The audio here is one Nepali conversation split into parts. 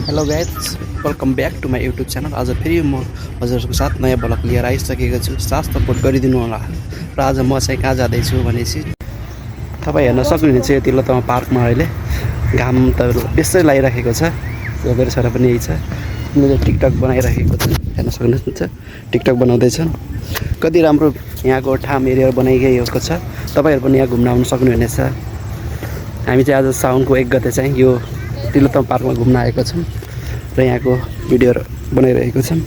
Hello guys, welcome back to my YouTube channel. आज फेरि म हजुरहरूको साथ नयाँ ब्लग लिएर आइसकेको छु। साथ सपोर्ट गरिदिनु होला। र आज म चाहिँ कहाँ जाँदैछु भनेपछि तपाईँ हेर्न सक्नुहुनेछ यो तिलोत्तमा पार्कमा अहिले घाम त बेसै लागिराखेको छ। मेरो छोरा पनि यही छ, उनीहरूले टिकटक बनाइराखेको छ, हेर्न सक्नुहुन्छ टिकटक बनाउँदैछन्। कति राम्रो यहाँको ठाम एरिया बनाइरहेको छ। तपाईँहरू पनि यहाँ घुम्न आउनु सक्नुहुनेछ। हामी चाहिँ आज साउनको 1 गते चाहिँ यो तिलोत्तमा पार्कमा घुम्न आएको छौँ र यहाँको भिडियोहरू बनाइरहेको छौँ।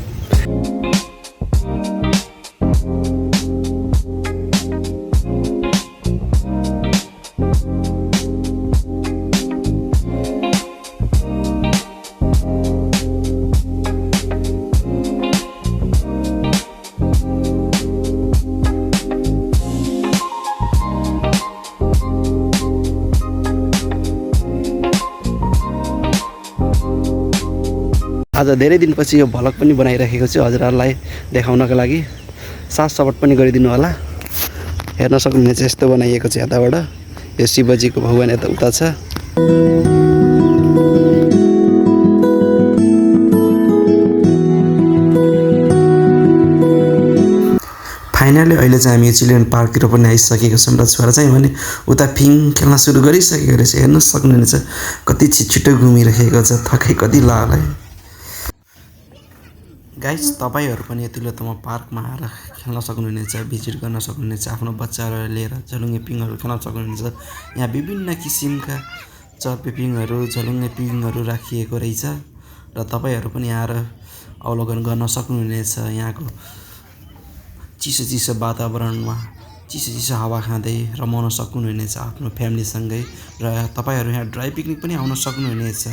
आज धेरै दिनपछि यो भ्लग पनि बनाइराखेको छु हजुरहरूलाई देखाउनको लागि। साथ सपोर्ट पनि गरिदिनु होला। हेर्न सक्नुहुनेछ यस्तो बनाइएको छ यताबाट। यो शिवजीको भगवान यता उता छ। फाइनली अहिले चाहिँ हामी चिल्ड्रेन पार्कतिर पनि आइसकेको छौँ र छोरा चाहिँ भने उता फिङ खेल्न सुरु गरिसकेको रहेछ। हेर्न सक्नुहुनेछ कति छिटो घुमिरहेको छ, थकै कति लाग्यो। गाइस, तपाईँहरू पनि यो तिलोत्तमा पार्कमा आएर खेल्न सक्नुहुनेछ, भिजिट गर्न सक्नुहुनेछ, आफ्नो बच्चाहरू लिएर झलुङ्गे पिङहरू खेल्न सक्नुहुनेछ। यहाँ विभिन्न किसिमका चर्पे पिङहरू, झलुङ्गे पिङहरू राखिएको रहेछ र तपाईँहरू पनि आएर अवलोकन गर्न सक्नुहुनेछ। यहाँको चिसो वातावरणमा चिसो हावा खाँदै रमाउन सक्नुहुनेछ आफ्नो फ्यामिलीसँगै। र तपाईँहरू यहाँ ड्राई पिकनिक पनि आउन सक्नुहुनेछ।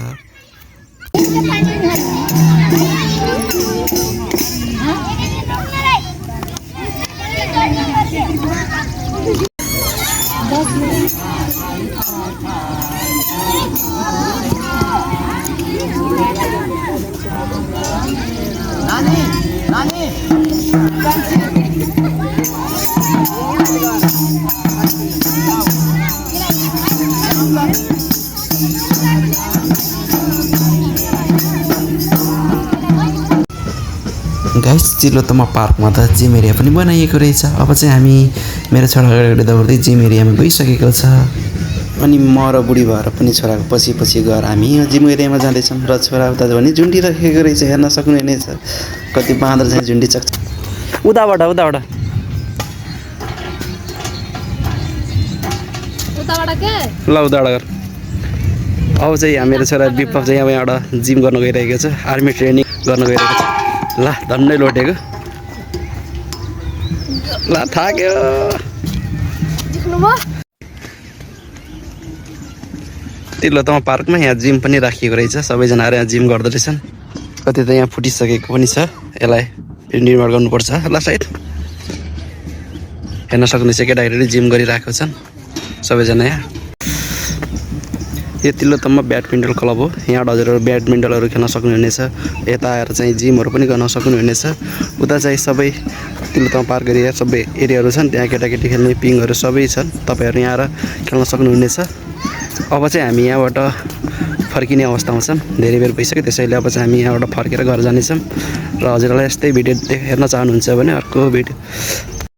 गाइस, तिलोत्तमा पार्कमा त जिम एरिया पनि बनाइएको रहेछ। अब चाहिँ हामी मेरो छोरा अगाडि दौड्दै जिम एरियामा गइसकेको छ। अनि म र बुढी भएर पनि छोराको पछि गएर हामी यो जिम एरियामा जाँदैछौँ र छोरा उता भने झुन्डिराखेको रहेछ। हेर्न सक्नुहुनेछ कति बाँदर चाहिँ झुन्डी सक्छ। उताबाट ल उताबाट गर। अब चाहिँ मेरो छोरा विप्लव चाहिँ यहाँबाट जिम गर्न गइरहेको छ, आर्मी ट्रेनिङ गर्न गइरहेको छ। ल धन्नै लोटेको, ल थाक्यो। तिलोत्तमा पार्कमा यहाँ जिम पनि राखिएको रहेछ। सबैजना आएर यहाँ जिम गर्दो रहेछन्। कति त यहाँ फुटिसकेको पनि छ, यसलाई फेरि निर्माण गर्नुपर्छ। ल साइड हेर्न सक्नुहुनेछ केटाकेटीले जिम गरिरहेको छन् सबैजना। यहाँ यो तिलोत्तमा ब्याडमिन्टन क्लब हो। यहाँ हजुरहरू ब्याडमिन्टनहरू खेल्न सक्नुहुनेछ। यता आएर चाहिँ जिमहरू पनि गर्न सक्नुहुनेछ। उता चाहिँ सबै तिलोत्तमा पार्क एरिया सबै एरियाहरू छन्, त्यहाँ केटाकेटी खेल्ने पिङहरू सबै छन्। तपाईँहरू यहाँ आएर खेल्न सक्नुहुनेछ। अब चाहिँ हामी यहाँबाट फर्किने अवस्थामा छौँ, धेरै बेर भइसक्यो। त्यसैले अब चाहिँ हामी यहाँबाट फर्केर घर जानेछौँ। र हजुरहरूलाई यस्तै भिडियो हेर्न चाहनुहुन्छ भने अर्को भिडियो